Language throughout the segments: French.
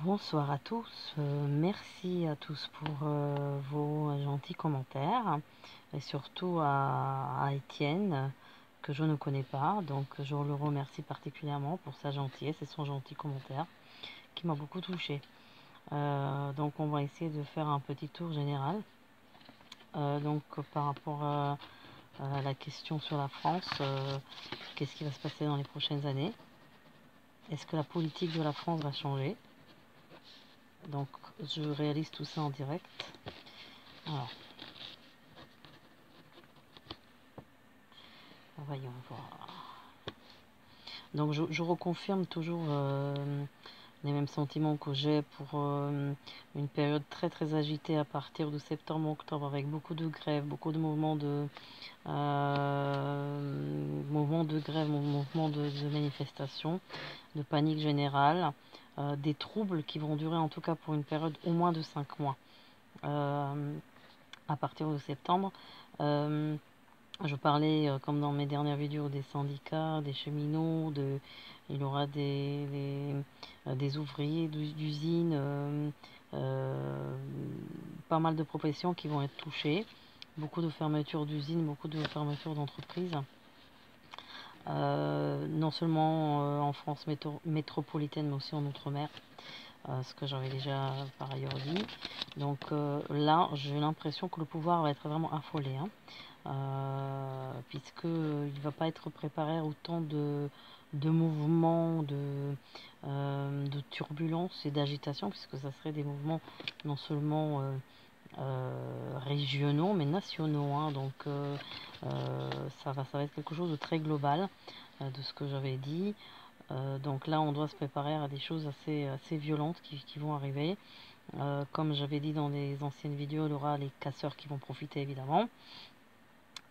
Bonsoir à tous, merci à tous pour vos gentils commentaires et surtout à Étienne que je ne connais pas, donc je le remercie particulièrement pour sa gentillesse et son gentil commentaire qui m'a beaucoup touché. Donc on va essayer de faire un petit tour général. Donc par rapport à la question sur la France, qu'est-ce qui va se passer dans les prochaines années? Est-ce que la politique de la France va changer? Donc je réalise tout ça en direct. Alors, voyons voir. Donc je reconfirme toujours les mêmes sentiments que j'ai pour une période très agitée à partir de septembre-octobre avec beaucoup de grèves, beaucoup de mouvements de grève, mouvements de manifestation, de panique générale, des troubles qui vont durer en tout cas pour une période au moins de 5 mois. À partir de septembre, je parlais, comme dans mes dernières vidéos, des syndicats, des cheminots, il y aura des ouvriers d'usines, pas mal de professions qui vont être touchées, beaucoup de fermetures d'usines, beaucoup de fermetures d'entreprises, non seulement en France métropolitaine, mais aussi en Outre-mer, ce que j'avais déjà par ailleurs dit. Donc là, j'ai l'impression que le pouvoir va être vraiment affolé, puisqu'il ne va pas être préparé à autant de mouvements, de turbulences et d'agitation, puisque ça serait des mouvements non seulement régionaux, mais nationaux. Donc ça va être quelque chose de très global, de ce que j'avais dit. Donc là, on doit se préparer à des choses assez violentes qui vont arriver. Comme j'avais dit dans les anciennes vidéos, il y aura les casseurs qui vont profiter évidemment.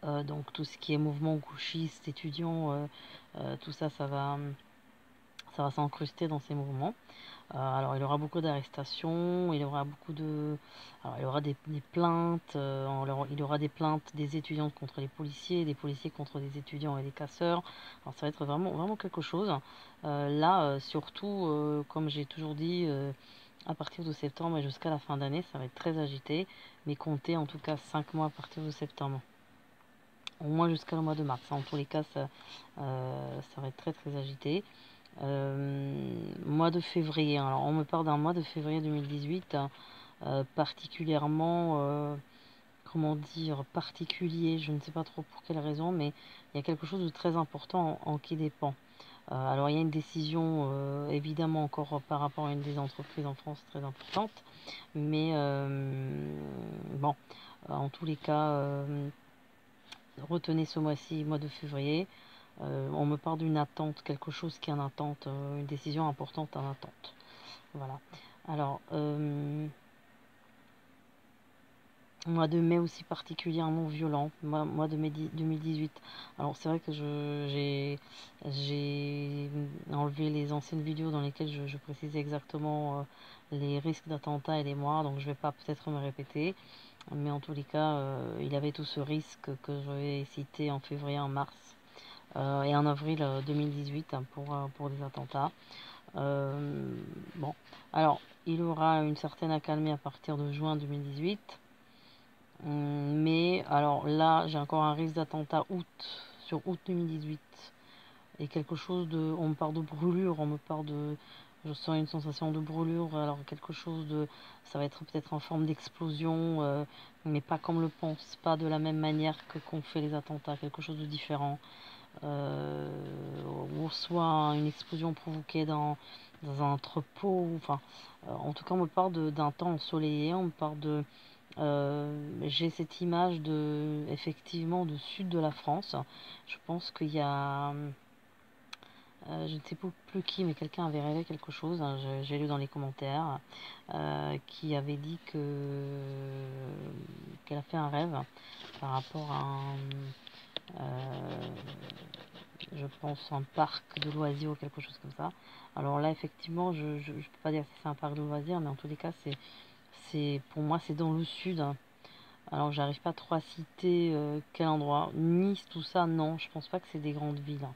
Donc tout ce qui est mouvement gauchiste, étudiant, tout ça, ça va s'incruster dans ces mouvements. Alors il y aura beaucoup d'arrestations, il y aura beaucoup de... Alors il y aura des plaintes, il y aura des plaintes des étudiants contre les policiers, des policiers contre des étudiants et des casseurs. Alors ça va être vraiment quelque chose. Là, surtout, comme j'ai toujours dit, à partir de septembre et jusqu'à la fin d'année, ça va être très agité, mais comptez en tout cas 5 mois à partir de septembre. Au moins jusqu'à le mois de mars. En tous les cas, ça va être très agité. Mois de février. Alors, on me parle d'un mois de février 2018 particulièrement, comment dire, particulier. Je ne sais pas trop pour quelle raison, mais il y a quelque chose de très important en qui dépend. Alors, il y a une décision, évidemment, encore par rapport à une des entreprises en France très importante, mais bon, en tous les cas, retenez ce mois-ci, mois de février. On me parle d'une attente, quelque chose qui est en attente, une décision importante en attente. Voilà. Alors, mois de mai aussi particulièrement violent, mois de mai 2018. Alors c'est vrai que j'ai enlevé les anciennes vidéos dans lesquelles je précisais exactement les risques d'attentats et les mois, donc je vais pas peut-être me répéter. Mais en tous les cas, il y avait tout ce risque que je vais citer en février, en mars et en avril 2018 pour des attentats. Bon, alors il y aura une certaine accalmie à partir de juin 2018. Mais alors là, j'ai encore un risque d'attentat sur août 2018. Et quelque chose de... On me parle de brûlure, on me parle de... Je sens une sensation de brûlure, alors quelque chose de... Ça va être peut-être en forme d'explosion, mais pas comme le pense, pas de la même manière que qu'on fait les attentats, quelque chose de différent. Ou soit une explosion provoquée dans un entrepôt, enfin... en tout cas, on me parle d'un temps ensoleillé, on me parle de... j'ai cette image de, effectivement, du sud de la France. Je pense qu'il y a... je ne sais plus qui, mais quelqu'un avait rêvé quelque chose, j'ai lu dans les commentaires, qui avait dit qu'elle a fait un rêve par rapport à je pense, un parc de loisirs ou quelque chose comme ça. Alors là, effectivement, je ne peux pas dire si c'est un parc de loisirs, mais en tous les cas, pour moi, c'est dans le sud. Alors, j'arrive pas trop à citer quel endroit. Nice, tout ça, non, je pense pas que c'est des grandes villes.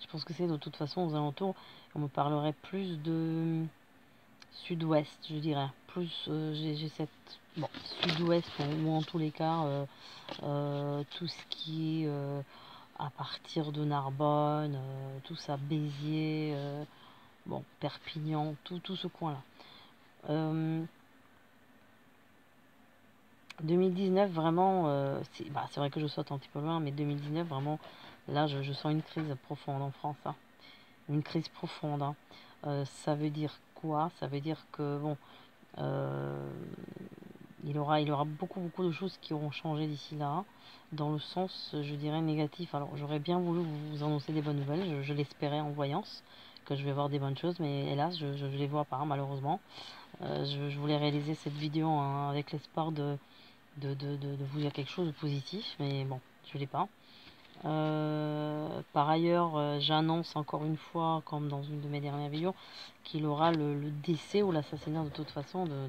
Je pense que c'est de toute façon aux alentours. On me parlerait plus de sud-ouest, je dirais. Plus, j'ai cette... Bon, sud-ouest, ou en tous les cas, tout ce qui est à partir de Narbonne, tout ça, Béziers, bon, Perpignan, tout ce coin-là. 2019, vraiment, c'est vrai que je saute un petit peu loin, mais 2019, vraiment, là, je sens une crise profonde en France. Hein. Une crise profonde. Hein. Ça veut dire quoi? Ça veut dire que, bon, il y aura beaucoup de choses qui auront changé d'ici là, dans le sens, je dirais, négatif. Alors, j'aurais bien voulu vous annoncer des bonnes nouvelles, je l'espérais en voyance, que je vais voir des bonnes choses, mais hélas, je ne les vois pas, malheureusement. Je voulais réaliser cette vidéo hein, avec l'espoir de vous dire quelque chose de positif, mais bon, je ne l'ai pas. Par ailleurs, j'annonce encore une fois, comme dans une de mes dernières vidéos, qu'il aura le décès ou l'assassinat de toute façon de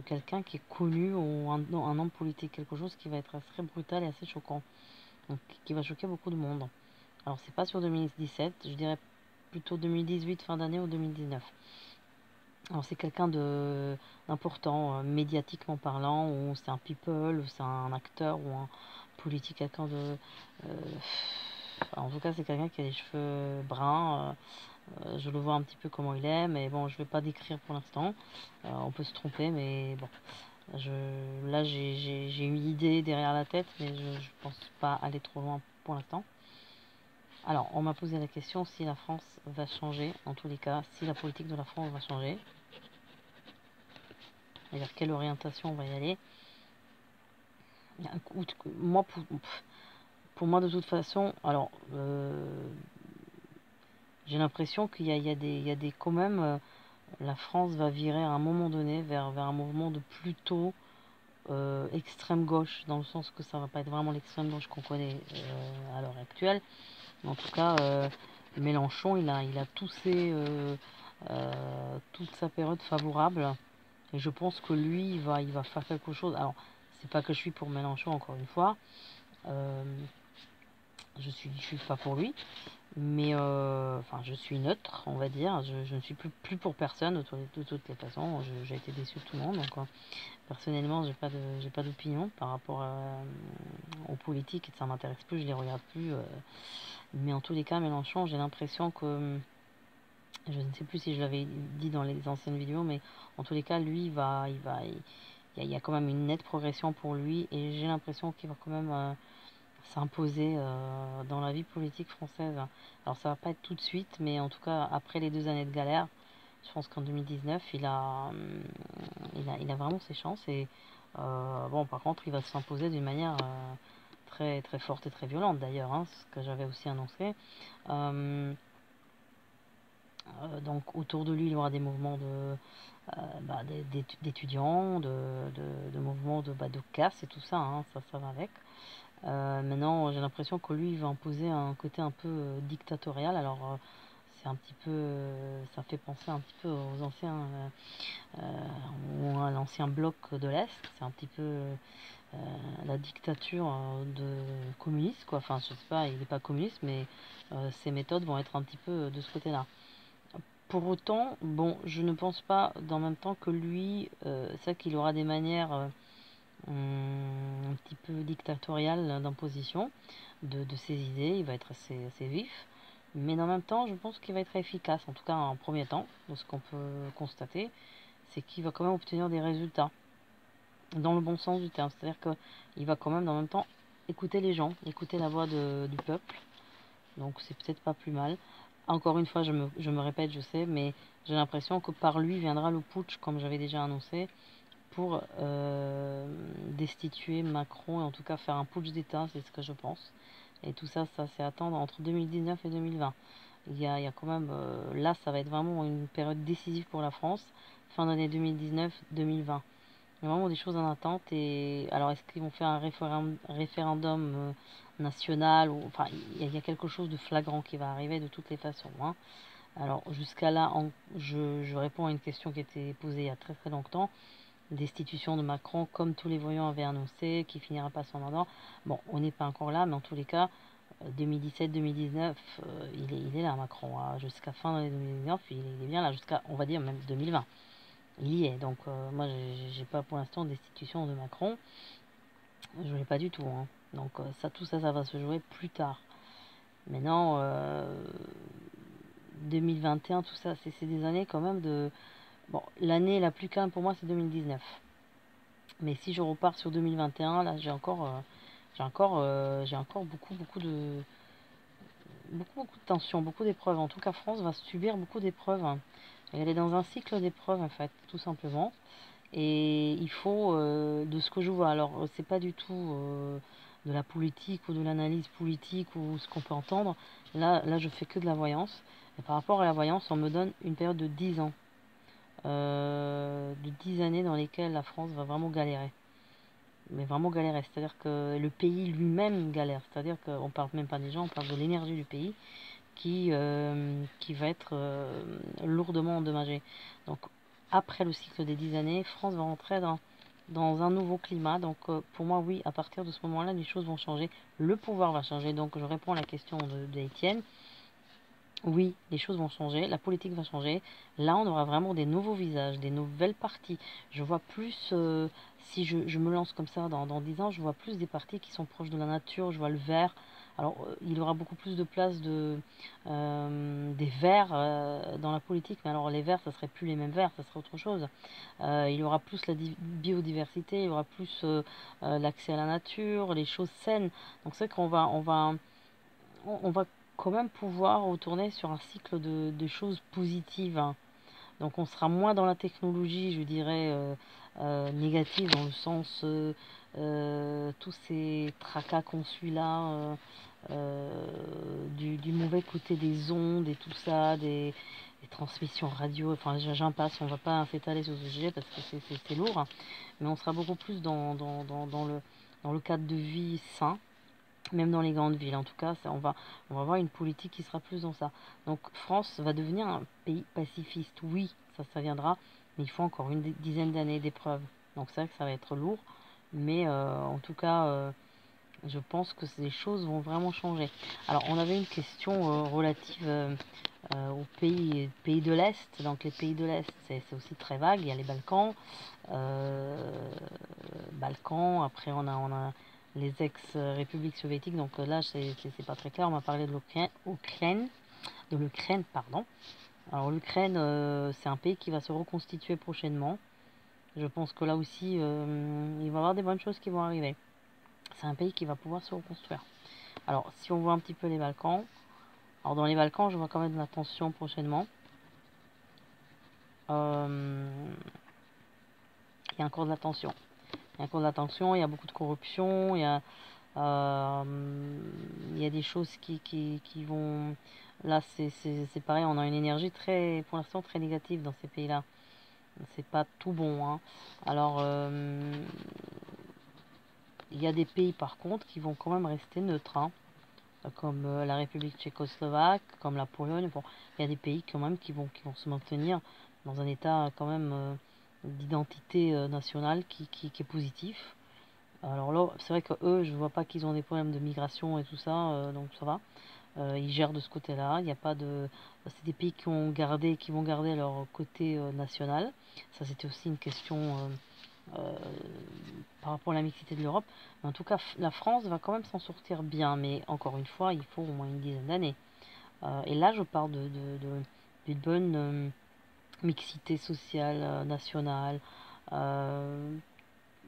quelqu'un qui est connu ou un homme politique, quelque chose qui va être assez brutal et assez choquant, donc qui va choquer beaucoup de monde. Alors c'est pas sur 2017, je dirais plutôt 2018, fin d'année ou 2019. Alors c'est quelqu'un d'important, médiatiquement parlant, ou c'est un people, ou c'est un acteur, ou un politique, quelqu'un de... en tout cas c'est quelqu'un qui a les cheveux bruns, je le vois un petit peu comment il est, mais bon je vais pas décrire pour l'instant, on peut se tromper, mais bon, là j'ai une idée derrière la tête, mais je pense pas aller trop loin pour l'instant. Alors on m'a posé la question si la France va changer, en tous les cas, si la politique de la France va changer. Vers quelle orientation on va y aller. Moi, pour moi, de toute façon, alors, j'ai l'impression qu'il y a des quand même, la France va virer à un moment donné vers un mouvement de plutôt extrême gauche, dans le sens que ça va pas être vraiment l'extrême gauche qu'on connaît à l'heure actuelle. Mais en tout cas, Mélenchon, il a toute sa période favorable. Et je pense que lui, il va faire quelque chose. Alors, c'est pas que je suis pour Mélenchon, encore une fois. Je suis pas pour lui. Mais, enfin, je suis neutre, on va dire. Je ne suis plus pour personne, de toutes les façons. J'ai été déçu de tout le monde. Donc, personnellement, j'ai pas d'opinion par rapport aux politiques. Et ça m'intéresse plus, je les regarde plus. Mais en tous les cas, Mélenchon, j'ai l'impression que... Je ne sais plus si je l'avais dit dans les anciennes vidéos, mais en tous les cas, lui, il y a quand même une nette progression pour lui, et j'ai l'impression qu'il va quand même s'imposer dans la vie politique française. Alors ça va pas être tout de suite, mais en tout cas, après les 2 années de galère, je pense qu'en 2019, il a vraiment ses chances, et bon, par contre, il va s'imposer d'une manière très, très forte et très violente, d'ailleurs, hein, ce que j'avais aussi annoncé. Donc autour de lui, il y aura des mouvements d'étudiants, de mouvements de casse et tout ça, hein, ça va avec. Maintenant, j'ai l'impression que lui, il va imposer un côté un peu dictatorial. Alors, c'est un petit peu, ça fait penser un petit peu aux anciens, ou à l'ancien bloc de l'Est. C'est un petit peu la dictature de communiste, quoi. Enfin, je sais pas, il n'est pas communiste, mais ses méthodes vont être un petit peu de ce côté-là. Pour autant, bon, je ne pense pas dans le même temps que lui, c'est qu'il aura des manières un petit peu dictatoriales d'imposition de ses idées, il va être assez vif, mais en même temps, je pense qu'il va être efficace, en tout cas en premier temps, de ce qu'on peut constater, c'est qu'il va quand même obtenir des résultats, dans le bon sens du terme, c'est-à-dire qu'il va quand même en même temps écouter les gens, écouter la voix du peuple, donc c'est peut-être pas plus mal. Encore une fois, je me répète, je sais, mais j'ai l'impression que par lui viendra le putsch, comme j'avais déjà annoncé, pour destituer Macron, et en tout cas faire un putsch d'État, c'est ce que je pense. Et tout ça, c'est attendre entre 2019 et 2020. Il y a quand même, là, ça va être vraiment une période décisive pour la France, fin d'année 2019-2020. Il y a vraiment des choses en attente. Et alors, est-ce qu'ils vont faire un référendum national, ou enfin, il y a quelque chose de flagrant qui va arriver de toutes les façons. Hein. Alors, jusqu'à là, je réponds à une question qui a été posée il y a très très longtemps. Destitution de Macron, comme tous les voyants avaient annoncé, qui finira pas son mandat. Bon, on n'est pas encore là, mais en tous les cas, 2017-2019, il est là, Macron. Hein. Jusqu'à fin d'année 2019, il est bien là, jusqu'à, on va dire, même 2020. il y est. Donc moi, j'ai pas pour l'instant destitution de Macron. Je l'ai pas du tout. Hein. Donc tout ça, ça va se jouer plus tard. Maintenant, 2021, tout ça, c'est des années quand même de... Bon, l'année la plus calme pour moi, c'est 2019. Mais si je repars sur 2021, là, j'ai encore beaucoup de tensions, beaucoup d'épreuves. En tout cas, France va subir beaucoup d'épreuves. Hein. Elle est dans un cycle d'épreuves, en fait, tout simplement. Et il faut, de ce que je vois, alors c'est pas du tout de la politique ou de l'analyse politique ou ce qu'on peut entendre. Là, je fais que de la voyance. Et par rapport à la voyance, on me donne une période de 10 ans. De 10 années dans lesquelles la France va vraiment galérer. Mais vraiment galérer. C'est-à-dire que le pays lui-même galère. C'est-à-dire qu'on parle même pas des gens, on parle de l'énergie du pays qui va être lourdement endommagée. Donc, après le cycle des 10 années, France va rentrer dans un nouveau climat. Donc, pour moi, oui, à partir de ce moment-là, les choses vont changer. Le pouvoir va changer. Donc, je réponds à la question d'Étienne. Oui, les choses vont changer, la politique va changer. Là, on aura vraiment des nouveaux visages, des nouvelles parties. Je vois plus, si je me lance comme ça dans 10 ans, je vois plus des parties qui sont proches de la nature. Je vois le vert. Alors, il y aura beaucoup plus de place des verts dans la politique. Mais alors, les verts, ça serait plus les mêmes verts, ça serait autre chose. Il y aura plus la biodiversité, il y aura plus l'accès à la nature, les choses saines. Donc, c'est qu'on on va quand même pouvoir retourner sur un cycle de choses positives. Hein. Donc on sera moins dans la technologie, je dirais, négative, dans le sens tous ces tracas qu'on suit là, du mauvais côté des ondes et tout ça, des transmissions radio, enfin j'en passe, on va pas s'étaler sur ce sujet parce que c'est lourd, hein. Mais on sera beaucoup plus dans le cadre de vie sain, même dans les grandes villes. En tout cas, on va avoir une politique qui sera plus dans ça. Donc France va devenir un pays pacifiste. Oui, ça viendra, mais il faut encore une dizaine d'années d'épreuves. Donc c'est vrai que ça va être lourd, mais en tout cas, je pense que les choses vont vraiment changer. Alors on avait une question relative aux pays de l'Est. Donc les pays de l'Est, c'est aussi très vague. Il y a les Balkans, après on a les ex-républiques soviétiques, donc là c'est pas très clair, on m'a parlé de l'Ukraine, pardon. Alors l'Ukraine, c'est un pays qui va se reconstituer prochainement. Je pense que là aussi, il va y avoir des bonnes choses qui vont arriver. C'est un pays qui va pouvoir se reconstruire. Alors si on voit un petit peu les Balkans, alors dans les Balkans, je vois quand même de la tension prochainement. Il y a encore de la tension. Il y a beaucoup de corruption, il y a des choses qui vont... Là, c'est pareil, on a une énergie pour l'instant, très négative dans ces pays-là. C'est pas tout bon, hein. Alors, il y a des pays, par contre, qui vont quand même rester neutres, hein, comme la République tchécoslovaque, comme la Pologne. Bon, il y a des pays quand même qui vont se maintenir dans un état quand même d'identité nationale qui est positif. Alors là, c'est vrai que eux, je vois pas qu'ils ont des problèmes de migration et tout ça, donc ça va. Ils gèrent de ce côté-là. Il n'y a pas de. C'est des pays qui vont garder leur côté national. Ça, c'était aussi une question par rapport à la mixité de l'Europe. Mais en tout cas, la France va quand même s'en sortir bien. Mais encore une fois, il faut au moins une dizaine d'années. Et là, je parle d'une bonne mixité sociale, nationale.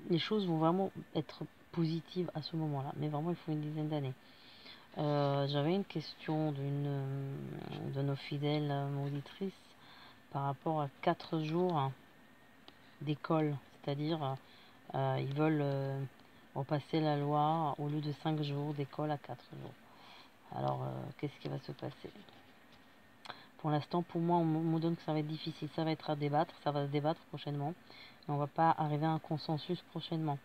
Les choses vont vraiment être positives à ce moment-là. Mais vraiment, il faut une dizaine d'années. J'avais une question de nos fidèles auditrices par rapport à 4 jours d'école. C'est-à-dire, ils veulent repasser la loi au lieu de 5 jours d'école à 4 jours. Alors, qu'est-ce qui va se passer? Pour l'instant, pour moi, on me donne que ça va être difficile. Ça va être à débattre, ça va se débattre prochainement. Et on va pas arriver à un consensus prochainement.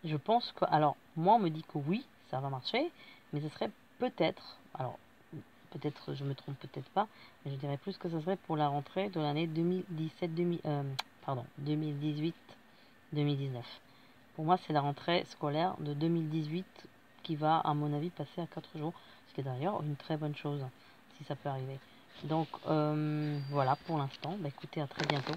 Je pense que... Alors, moi, on me dit que oui, ça va marcher, mais ce serait peut-être... Alors, peut-être, je me trompe peut-être pas, mais je dirais plus que ce serait pour la rentrée de l'année 2018-2019. Pour moi, c'est la rentrée scolaire de 2018 qui va, à mon avis, passer à 4 jours, ce qui est d'ailleurs une très bonne chose, si ça peut arriver. Donc, voilà pour l'instant. Bah, écoutez, à très bientôt.